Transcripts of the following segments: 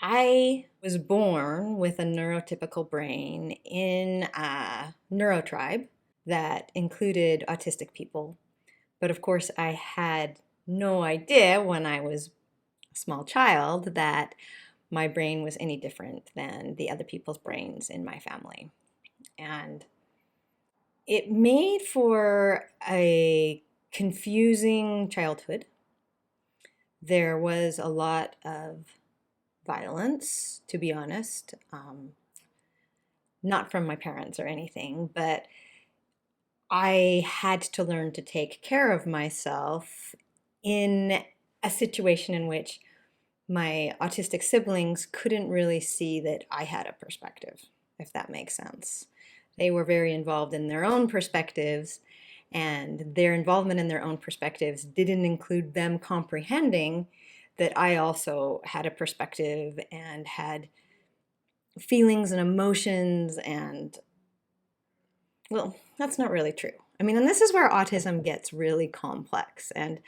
I was born with a neurotypical brain in a neurotribe that included autistic people. But of course, I had no idea when I was a small child that my brain was any different than the other people's brains in my family. And it made for a confusing childhood. There was a lot of violence, to be honest. Not from my parents or anything, but I had to learn to take care of myself in a situation in which my autistic siblings couldn't really see that I had a perspective, if that makes sense. They were very involved in their own perspectives, and their involvement in their own perspectives didn't include them comprehending that I also had a perspective and had feelings and emotions and, well, that's not really true. I mean, and this is where autism gets really complex. And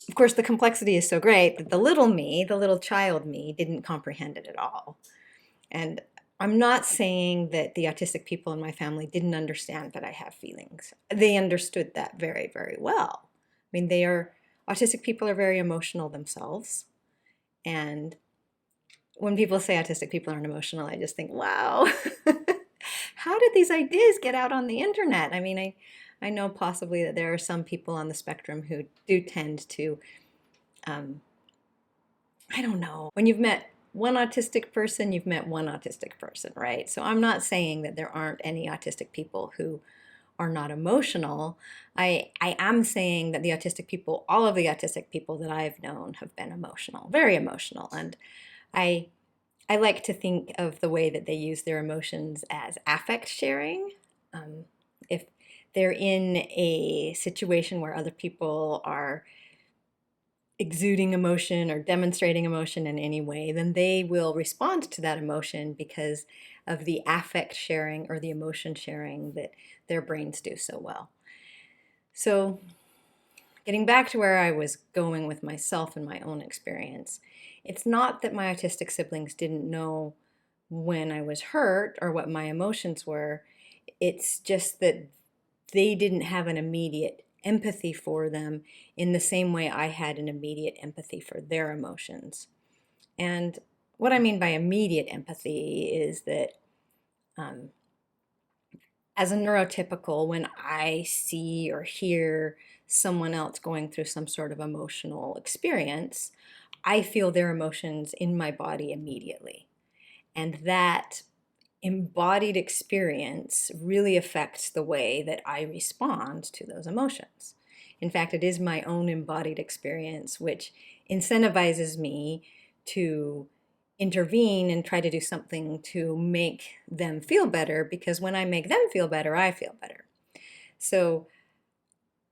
of course, the complexity is so great that the little me, the little child me, didn't comprehend it at all. And I'm not saying that the autistic people in my family didn't understand that I have feelings. They understood that very, very well. I mean, autistic people are very emotional themselves. And when people say autistic people aren't emotional, I just think, wow, how did these ideas get out on the internet? I mean, I know possibly that there are some people on the spectrum who do tend to, I don't know, when you've met one autistic person, you've met one autistic person, right? So I'm not saying that there aren't any autistic people who are not emotional. I am saying that the autistic people, all of the autistic people that I've known have been emotional, very emotional. And I I like to think of the way that they use their emotions as affect sharing. If they're in a situation where other people are exuding emotion or demonstrating emotion in any way, then they will respond to that emotion because of the affect sharing or the emotion sharing that their brains do so well. So, getting back to where I was going with myself and my own experience, it's not that my autistic siblings didn't know when I was hurt or what my emotions were. It's just that they didn't have an immediate empathy for them in the same way I had an immediate empathy for their emotions. And what I mean by immediate empathy is that um, as a neurotypical, when I see or hear someone else going through some sort of emotional experience, I feel their emotions in my body immediately. And that embodied experience really affects the way that I respond to those emotions. In fact, it is my own embodied experience which incentivizes me to intervene and try to do something to make them feel better, because when I make them feel better, I feel better. So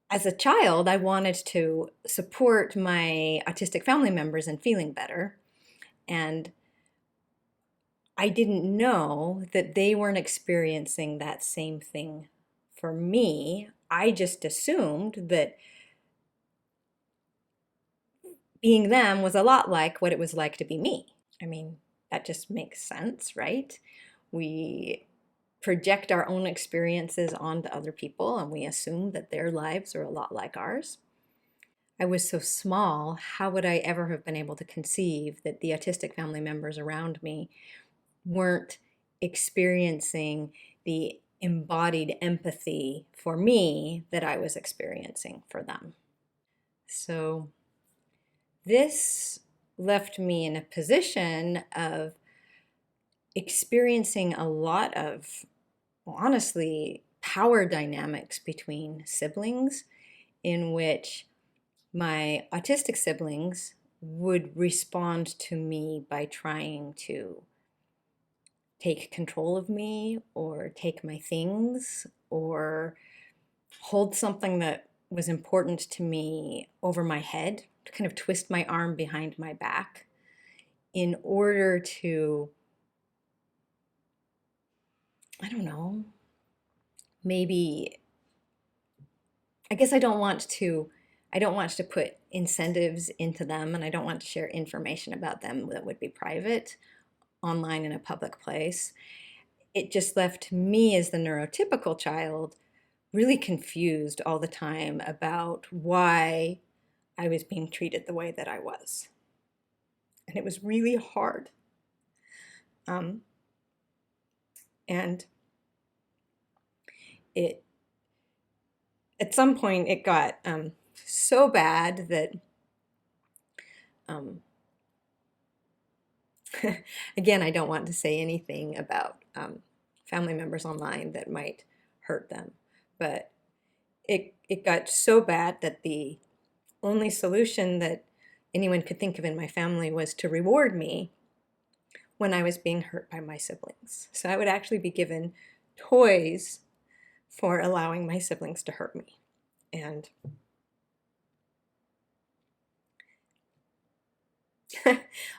as a child, I wanted to support my autistic family members in feeling better. And I didn't know that they weren't experiencing that same thing for me. I just assumed that being them was a lot like what it was like to be me. I mean, that just makes sense, right? We project our own experiences onto other people and we assume that their lives are a lot like ours. I was so small, how would I ever have been able to conceive that the autistic family members around me weren't experiencing the embodied empathy for me that I was experiencing for them? So this left me in a position of experiencing a lot of, well, honestly, power dynamics between siblings, in which my autistic siblings would respond to me by trying to take control of me or take my things or hold something that was important to me over my head, to kind of twist my arm behind my back in order to, I don't know, maybe, I guess I don't want to put incentives into them, and I don't want to share information about them that would be private online in a public place. It just left me as the neurotypical child really confused all the time about why I was being treated the way that I was. And it was really hard. And at some point it got so bad that again, I don't want to say anything about family members online that might hurt them, but it got so bad that the only solution that anyone could think of in my family was to reward me when I was being hurt by my siblings. So I would actually be given toys for allowing my siblings to hurt me. And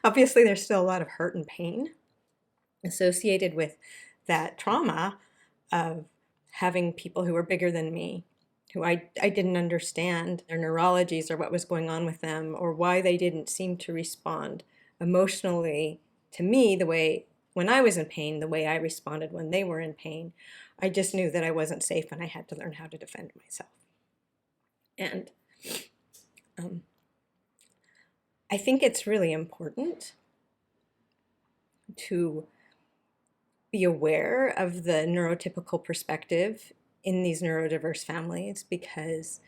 obviously there's still a lot of hurt and pain associated with that trauma of having people who were bigger than me, who I didn't understand their neurologies or what was going on with them, or why they didn't seem to respond emotionally to me the way, when I was in pain, the way I responded when they were in pain. I just knew that I wasn't safe and I had to learn how to defend myself. And I think it's really important to be aware of the neurotypical perspective in these neurodiverse families, because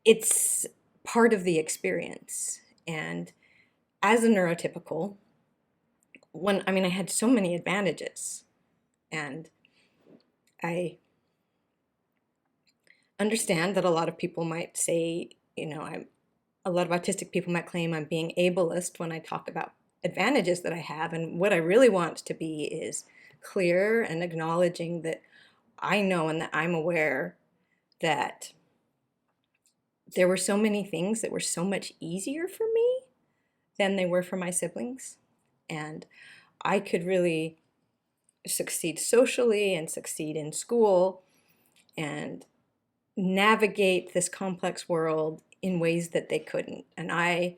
it's part of the experience. And as a neurotypical, I had so many advantages, and I understand that a lot of people might say, a lot of autistic people might claim I'm being ableist when I talk about advantages that I have, and what I really want to be is clear and acknowledging that I know and that I'm aware that there were so many things that were so much easier for me than they were for my siblings, and I could really succeed socially and succeed in school and navigate this complex world in ways that they couldn't. And I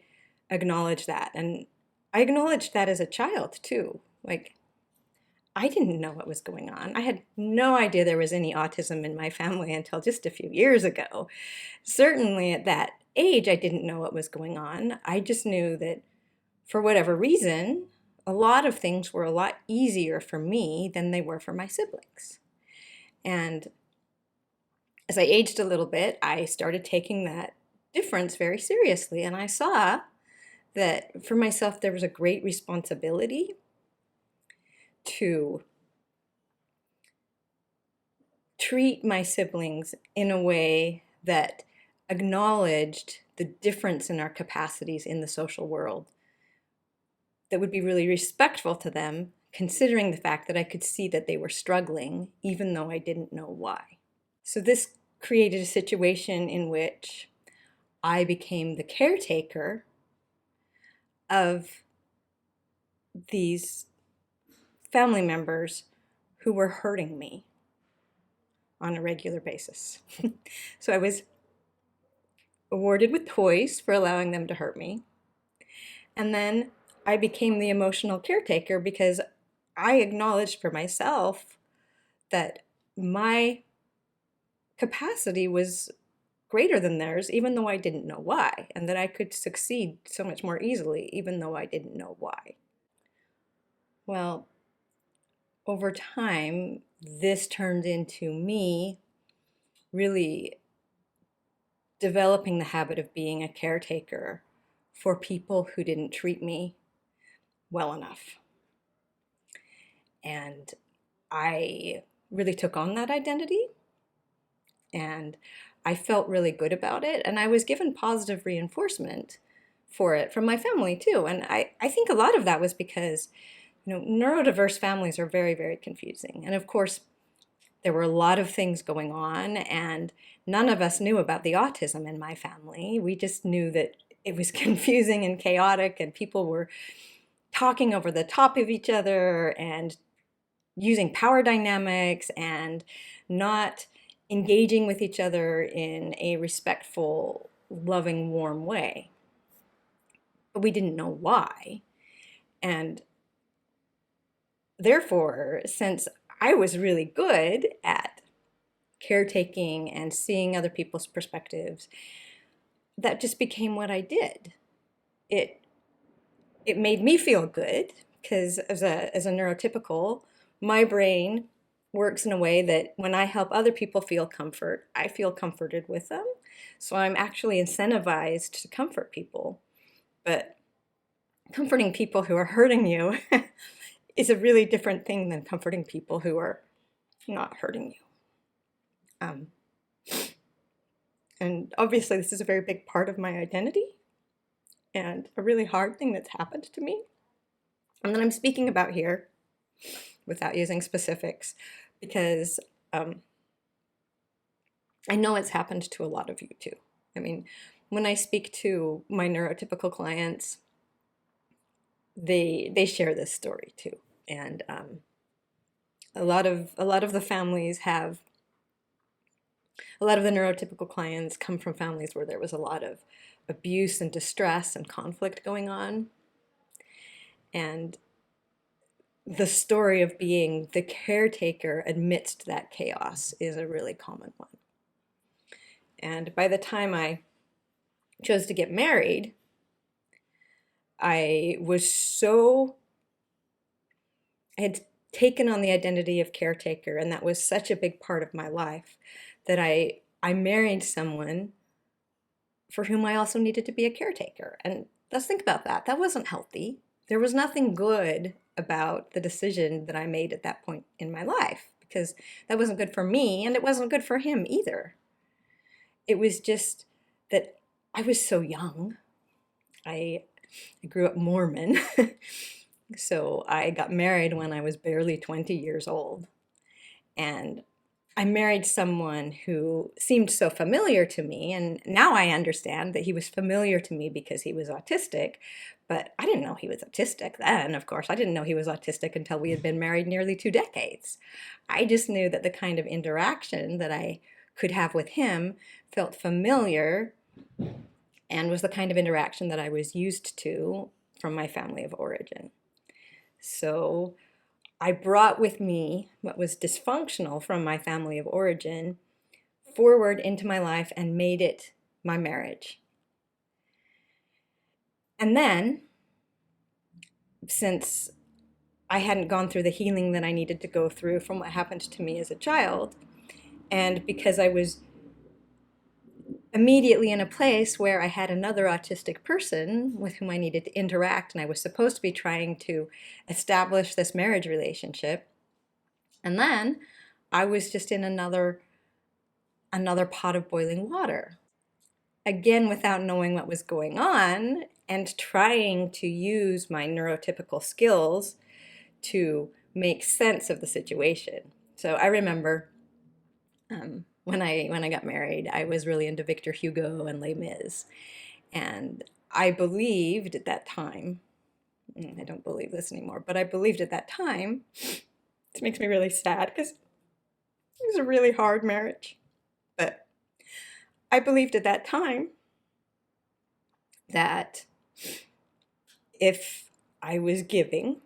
acknowledge that. And I acknowledged that as a child too. Like, I didn't know what was going on. I had no idea there was any autism in my family until just a few years ago. Certainly at that age, I didn't know what was going on. I just knew that for whatever reason, a lot of things were a lot easier for me than they were for my siblings. And as I aged a little bit, I started taking that difference very seriously. And I saw that for myself, there was a great responsibility to treat my siblings in a way that acknowledged the difference in our capacities in the social world, that would be really respectful to them, considering the fact that I could see that they were struggling, even though I didn't know why. So this created a situation in which I became the caretaker of these family members who were hurting me on a regular basis. So I was awarded with toys for allowing them to hurt me. And then I became the emotional caretaker because I acknowledged for myself that my capacity was greater than theirs, even though I didn't know why, and that I could succeed so much more easily, even though I didn't know why. Well, over time, this turned into me really developing the habit of being a caretaker for people who didn't treat me well enough. And I really took on that identity, and I felt really good about it, and I was given positive reinforcement for it from my family too. And I think a lot of that was because, neurodiverse families are very, very confusing. And of course, there were a lot of things going on, and none of us knew about the autism in my family. We just knew that it was confusing and chaotic, and people were talking over the top of each other and using power dynamics and not engaging with each other in a respectful, loving, warm way. But we didn't know why. And therefore, since I was really good at caretaking and seeing other people's perspectives, that just became what I did. It made me feel good because as a neurotypical, my brain works in a way that when I help other people feel comfort, I feel comforted with them. So I'm actually incentivized to comfort people. But comforting people who are hurting you is a really different thing than comforting people who are not hurting you. And obviously this is a very big part of my identity and a really hard thing that's happened to me. And that I'm speaking about here without using specifics because I know it's happened to a lot of you too. I mean, when I speak to my neurotypical clients, they share this story too. And a lot of the families have, a lot of the neurotypical clients come from families where there was a lot of abuse and distress and conflict going on. And the story of being the caretaker amidst that chaos is a really common one. And by the time I chose to get married, I had taken on the identity of caretaker, and that was such a big part of my life that I married someone for whom I also needed to be a caretaker. And let's think about that. That wasn't healthy. There was nothing good about the decision that I made at that point in my life because that wasn't good for me and it wasn't good for him either. It was just that I was so young. I grew up Mormon, so I got married when I was barely 20 years old. And I married someone who seemed so familiar to me, and now I understand that he was familiar to me because he was autistic, but I didn't know he was autistic then, of course. I didn't know he was autistic until we had been married nearly 2 decades. I just knew that the kind of interaction that I could have with him felt familiar and was the kind of interaction that I was used to from my family of origin. So I brought with me what was dysfunctional from my family of origin forward into my life and made it my marriage. And then, since I hadn't gone through the healing that I needed to go through from what happened to me as a child, and because I was immediately in a place where I had another autistic person with whom I needed to interact, and I was supposed to be trying to establish this marriage relationship, and then I was just in another pot of boiling water. Again, without knowing what was going on and trying to use my neurotypical skills to make sense of the situation. So I remember when I got married, I was really into Victor Hugo and Les Mis. And I believed at that time, I don't believe this anymore, but I believed at that time, it makes me really sad because it was a really hard marriage. But I believed at that time that if I was giving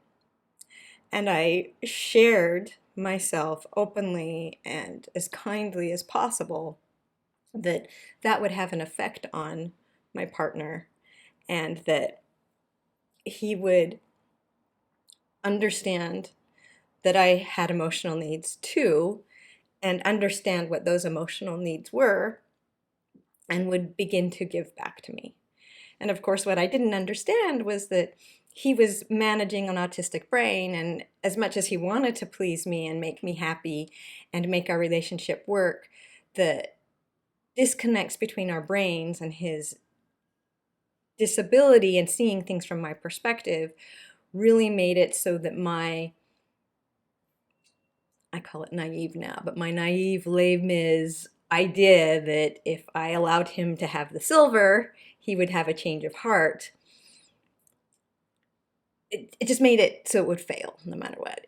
and I shared myself openly and as kindly as possible, that that would have an effect on my partner and that he would understand that I had emotional needs too and understand what those emotional needs were and would begin to give back to me. And of course, what I didn't understand was that he was managing an autistic brain, and as much as he wanted to please me and make me happy and make our relationship work, the disconnects between our brains and his disability and seeing things from my perspective really made it so that I call it naive now, but my naive Les Mis idea that if I allowed him to have the silver, he would have a change of heart. It just made it so it would fail no matter what.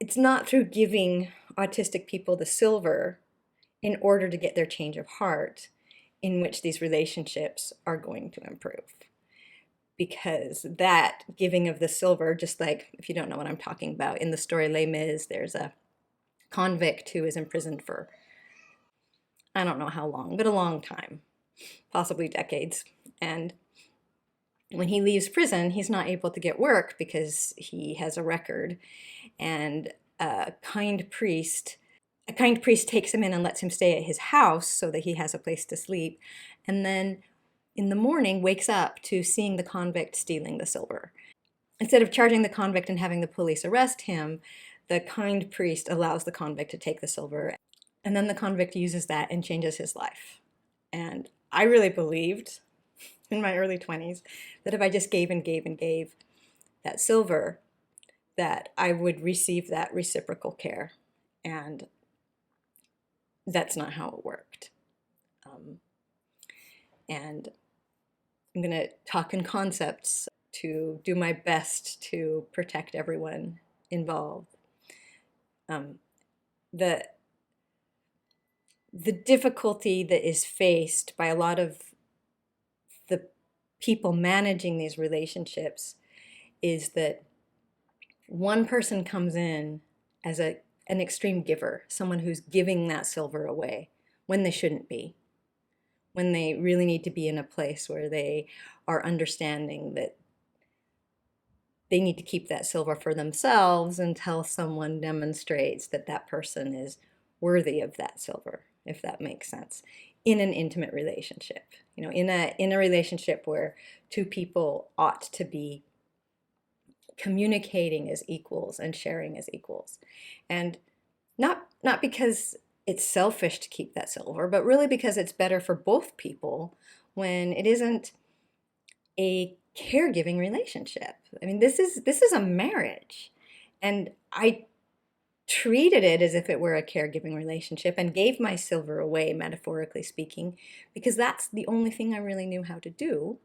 it's not through giving autistic people the silver in order to get their change of heart in which these relationships are going to improve. Because that giving of the silver, just like, if you don't know what I'm talking about, in the story Les Mis, there's a convict who is imprisoned for, I don't know how long, but a long time, possibly decades. And when he leaves prison, he's not able to get work because he has a record. And a kind priest takes him in and lets him stay at his house so that he has a place to sleep. And then in the morning wakes up to seeing the convict stealing the silver. Instead of charging the convict and having the police arrest him, the kind priest allows the convict to take the silver. And then the convict uses that and changes his life. And I really believed in my early 20s that if I just gave and gave and gave that silver, that I would receive that reciprocal care. And that's not how it worked. And I'm going to talk in concepts to do my best to protect everyone involved. The difficulty that is faced by a lot of the people managing these relationships is that one person comes in as an extreme giver, someone who's giving that silver away when they shouldn't be, when they really need to be in a place where they are understanding that they need to keep that silver for themselves until someone demonstrates that that person is worthy of that silver, if that makes sense, in an intimate relationship. You know, in a relationship where two people ought to be communicating as equals and sharing as equals. And not because it's selfish to keep that silver, but really because it's better for both people when it isn't a caregiving relationship. I mean, this is a marriage, and I treated it as if it were a caregiving relationship and gave my silver away, metaphorically speaking, because that's the only thing I really knew how to do,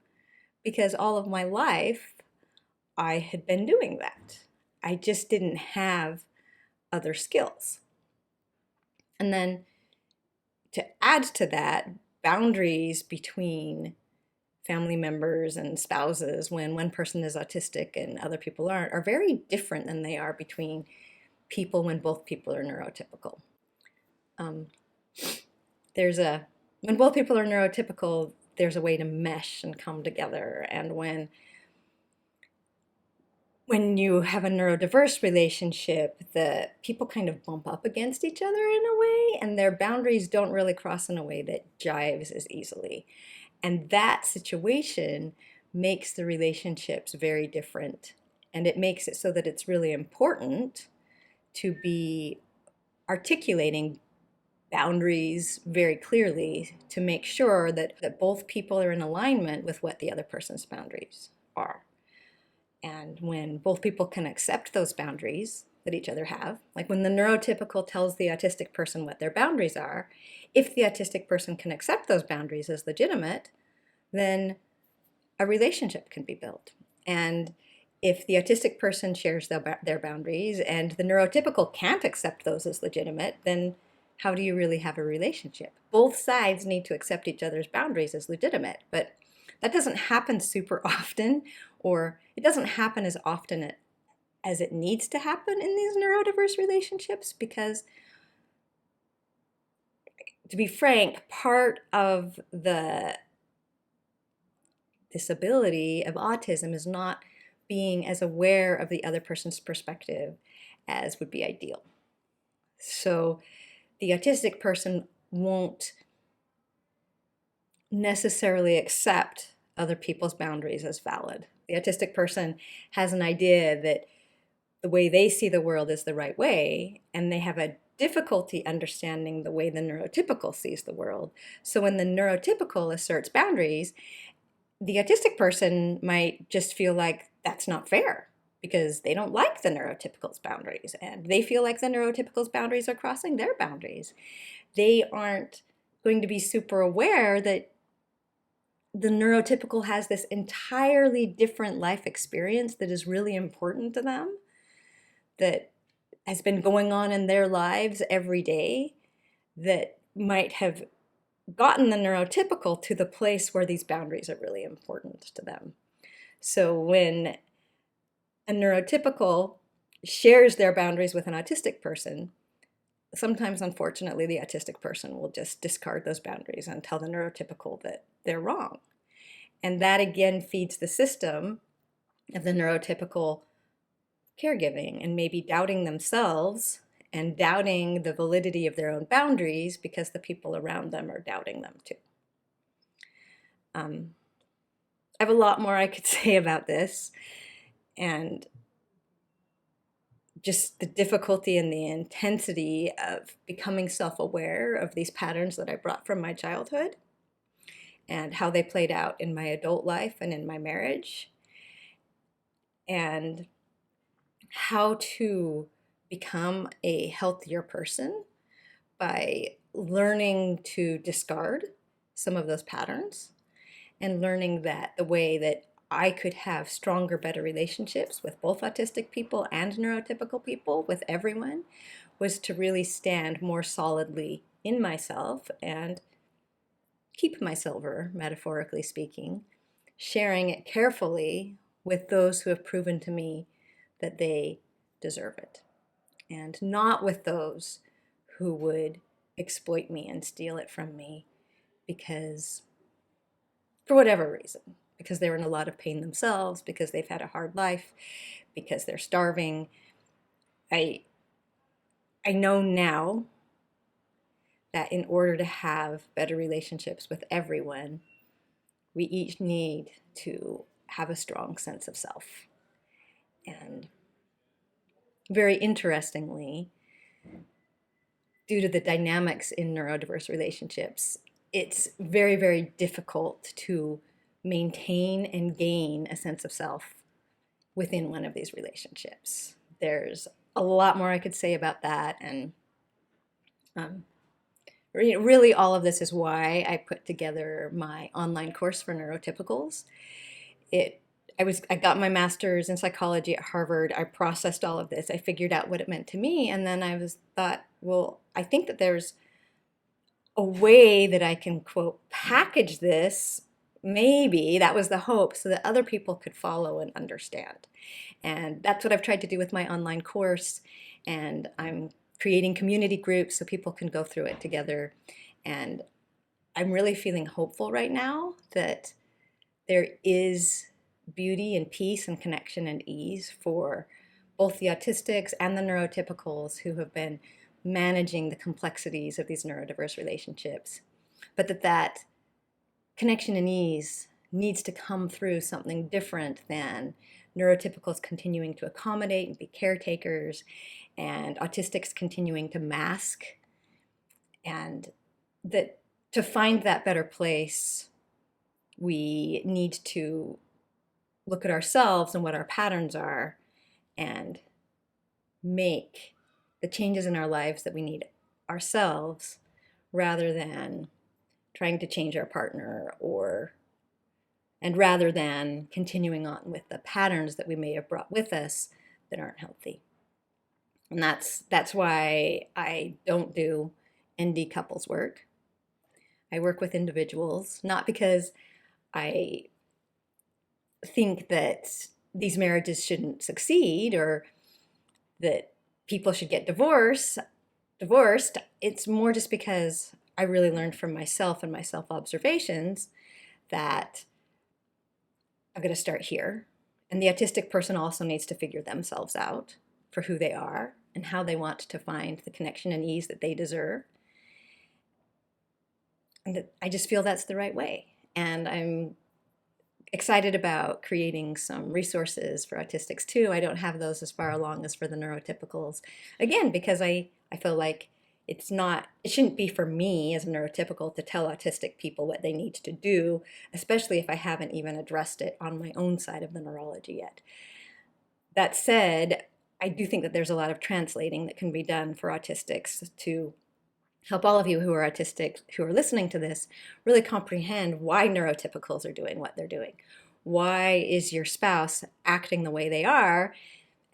because all of my life I had been doing that. I just didn't have other skills. And then to add to that, boundaries between family members and spouses when one person is autistic and other people aren't are very different than they are between people when both people are neurotypical. When both people are neurotypical, there's a way to mesh and come together. And when you have a neurodiverse relationship, the people kind of bump up against each other in a way, and their boundaries don't really cross in a way that jives as easily. And that situation makes the relationships very different. And it makes it so that it's really important to be articulating boundaries very clearly to make sure that both people are in alignment with what the other person's boundaries are. And when both people can accept those boundaries that each other have, like when the neurotypical tells the autistic person what their boundaries are, if the autistic person can accept those boundaries as legitimate, then a relationship can be built. And if the autistic person shares their boundaries and the neurotypical can't accept those as legitimate, then how do you really have a relationship? Both sides need to accept each other's boundaries as legitimate, but that doesn't happen super often, or it doesn't happen as often as it needs to happen in these neurodiverse relationships, because, to be frank, part of the disability of autism is not being as aware of the other person's perspective as would be ideal. So the autistic person won't necessarily accept other people's boundaries as valid. The autistic person has an idea that the way they see the world is the right way, and they have a difficulty understanding the way the neurotypical sees the world. So when the neurotypical asserts boundaries, the autistic person might just feel like that's not fair because they don't like the neurotypical's boundaries, and they feel like the neurotypical's boundaries are crossing their boundaries. They aren't going to be super aware that the neurotypical has this entirely different life experience that is really important to them, that has been going on in their lives every day that might have gotten the neurotypical to the place where these boundaries are really important to them. So when a neurotypical shares their boundaries with an autistic person, sometimes, unfortunately, the autistic person will just discard those boundaries and tell the neurotypical that they're wrong. And that again feeds the system of the neurotypical caregiving and maybe doubting themselves and doubting the validity of their own boundaries because the people around them are doubting them too. I have a lot more I could say about this, and just the difficulty and the intensity of becoming self-aware of these patterns that I brought from my childhood and how they played out in my adult life and in my marriage, and how to become a healthier person by learning to discard some of those patterns and learning that the way that I could have stronger, better relationships with both autistic people and neurotypical people, with everyone, was to really stand more solidly in myself and keep my silver, metaphorically speaking, sharing it carefully with those who have proven to me that they deserve it, and not with those who would exploit me and steal it from me because, for whatever reason, because they're in a lot of pain themselves, because they've had a hard life, because they're starving. I know now that in order to have better relationships with everyone, we each need to have a strong sense of self. And very interestingly, due to the dynamics in neurodiverse relationships, it's very, very difficult to maintain and gain a sense of self within one of these relationships. There's a lot more I could say about that, and really all of this is why I put together my online course for neurotypicals. I got my master's in psychology at Harvard. I processed all of this. I figured out what it meant to me, and then I thought, well, I think that there's a way that I can, quote, package this, maybe, that was the hope, so that other people could follow and understand. And that's what I've tried to do with my online course, and I'm creating community groups so people can go through it together. And I'm really feeling hopeful right now that there is beauty and peace and connection and ease for both the autistics and the neurotypicals who have been managing the complexities of these neurodiverse relationships, but that connection and ease needs to come through something different than neurotypicals continuing to accommodate and be caretakers, and autistics continuing to mask, and that to find that better place, we need to look at ourselves and what our patterns are and make the changes in our lives that we need ourselves, rather than trying to change our partner, and rather than continuing on with the patterns that we may have brought with us that aren't healthy. And that's why I don't do ND couples work. I work with individuals, not because I think that these marriages shouldn't succeed or that people should get divorced. It's more just because I really learned from myself and my self-observations that I'm going to start here. And the autistic person also needs to figure themselves out for who they are and how they want to find the connection and ease that they deserve. And I just feel that's the right way. And I'm excited about creating some resources for autistics too. I don't have those as far along as for the neurotypicals. Again, because I feel like it shouldn't be for me as a neurotypical to tell autistic people what they need to do, especially if I haven't even addressed it on my own side of the neurology yet. That said, I do think that there's a lot of translating that can be done for autistics to help all of you who are autistic, who are listening to this, really comprehend why neurotypicals are doing what they're doing. Why is your spouse acting the way they are?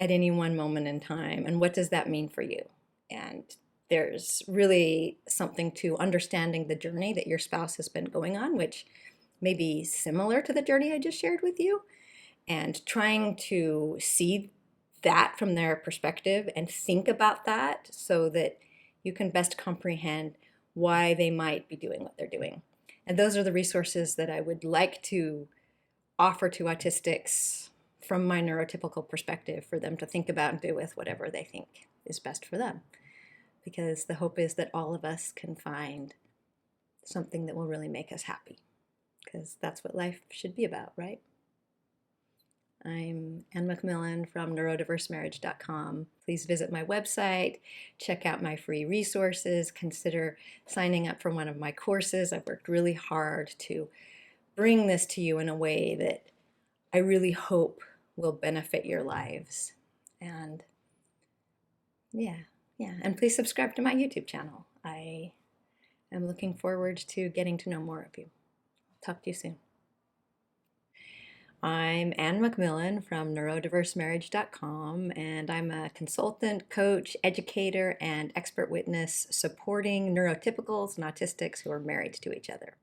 at any one moment in time, and what does that mean for you? And there's really something to understanding the journey that your spouse has been going on, which may be similar to the journey I just shared with you, and trying to see that from their perspective and think about that so that you can best comprehend why they might be doing what they're doing. And those are the resources that I would like to offer to autistics from my neurotypical perspective for them to think about and do with whatever they think is best for them. Because the hope is that all of us can find something that will really make us happy. Because that's what life should be about, right? I'm Ann MacMillan from neurodiversemarriage.com. Please visit my website, check out my free resources, consider signing up for one of my courses. I've worked really hard to bring this to you in a way that I really hope will benefit your lives. And yeah. And please subscribe to my YouTube channel. I am looking forward to getting to know more of you. Talk to you soon. I'm Ann MacMillan from neurodiversemarriage.com, and I'm a consultant, coach, educator, and expert witness supporting neurotypicals and autistics who are married to each other.